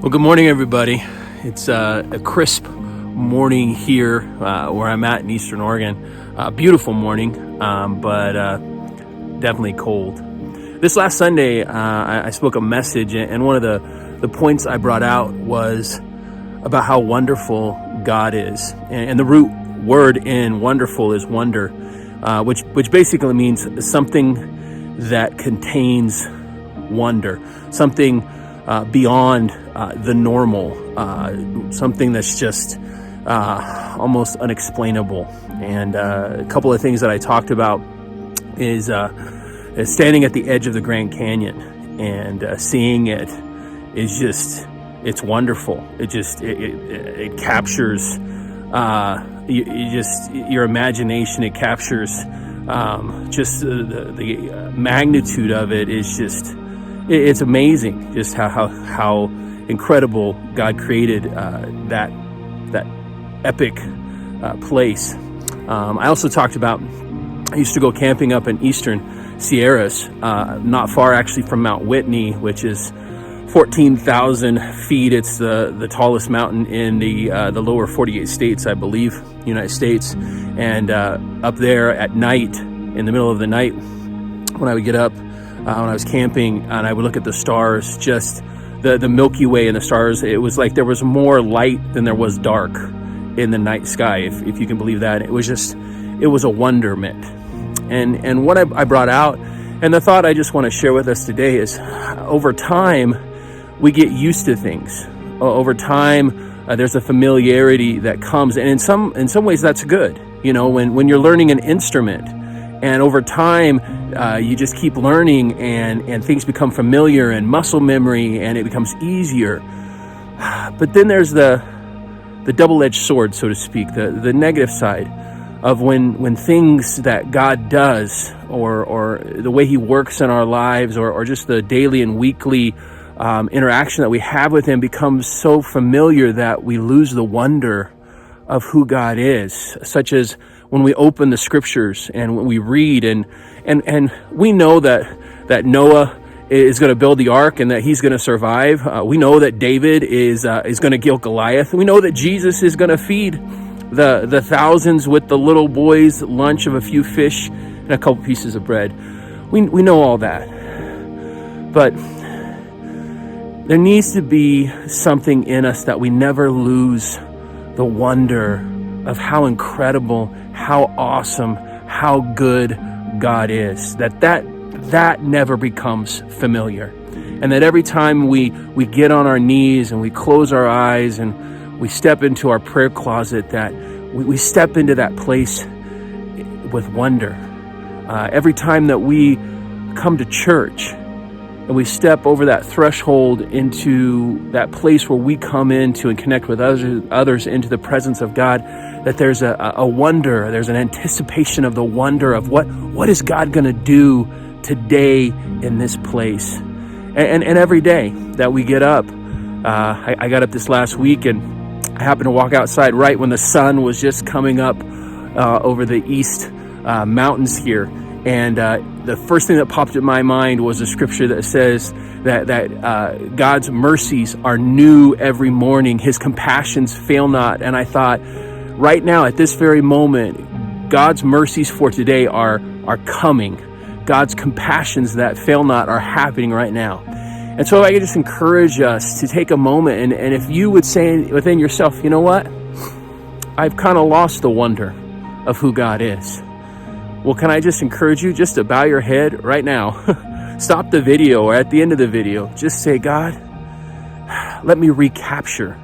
Well, good morning, everybody. It's a crisp morning here where I'm at in Eastern Oregon. Beautiful morning, but definitely cold. This last Sunday, I spoke a message, and one of the points I brought out was about how wonderful God is. And the root word in wonderful is wonder, which basically means something that contains wonder, something beyond the normal, something that's just almost unexplainable. And a couple of things that I talked about is standing at the edge of the Grand Canyon and seeing it is just, it's wonderful. It captures your imagination. It captures just the magnitude of it is just, it's amazing just how incredible God created that epic place. I also talked about, I used to go camping up in Eastern Sierras, not far actually from Mount Whitney, which is 14,000 feet. It's the tallest mountain in the lower 48 states, I believe, United States. And up there at night, in the middle of the night, when I would get up, when I was camping, and I would look at the stars, just the Milky Way and the stars, it was like there was more light than there was dark in the night sky, if you can believe that. It was a wonderment. And what I brought out, and the thought I just want to share with us today is, over time, we get used to things. Over time, there's a familiarity that comes, and in some ways that's good. You know, when you're learning an instrument, and over time, you just keep learning, and things become familiar and muscle memory, and it becomes easier. But then there's the double-edged sword, so to speak, the negative side of when things that God does, or the way He works in our lives, or just the daily and weekly interaction that we have with Him becomes so familiar that we lose the wonder of who God is, such as when we open the scriptures and when we read and we know that Noah is going to build the ark and that he's going to survive. We know that David is going to kill Goliath. We know that Jesus is going to feed the thousands with the little boy's lunch of a few fish and a couple pieces of bread. We know all that. But there needs to be something in us that we never lose the wonder of how incredible, how awesome, how good God is. That never becomes familiar. And that every time we get on our knees and we close our eyes and we step into our prayer closet, that we step into that place with wonder. Every time that we come to church and we step over that threshold into that place where we come into and connect with others into the presence of God, that there's a wonder, there's an anticipation of the wonder of what is God going to do today in this place. And every day that we get up, I got up this last week and I happened to walk outside right when the sun was just coming up over the east mountains here. And the first thing that popped in my mind was a scripture that says that God's mercies are new every morning. His compassions fail not. And I thought, right now, at this very moment, God's mercies for today are coming. God's compassions that fail not are happening right now. And so I could just encourage us to take a moment, and if you would say within yourself, you know what? I've kind of lost the wonder of who God is. Well, can I just encourage you just to bow your head right now? Stop the video, or at the end of the video, just say, God, let me recapture.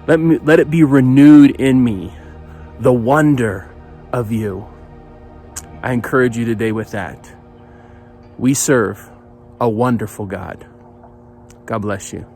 Let it be renewed in me, the wonder of you. I encourage you today with that. We serve a wonderful God. God bless you.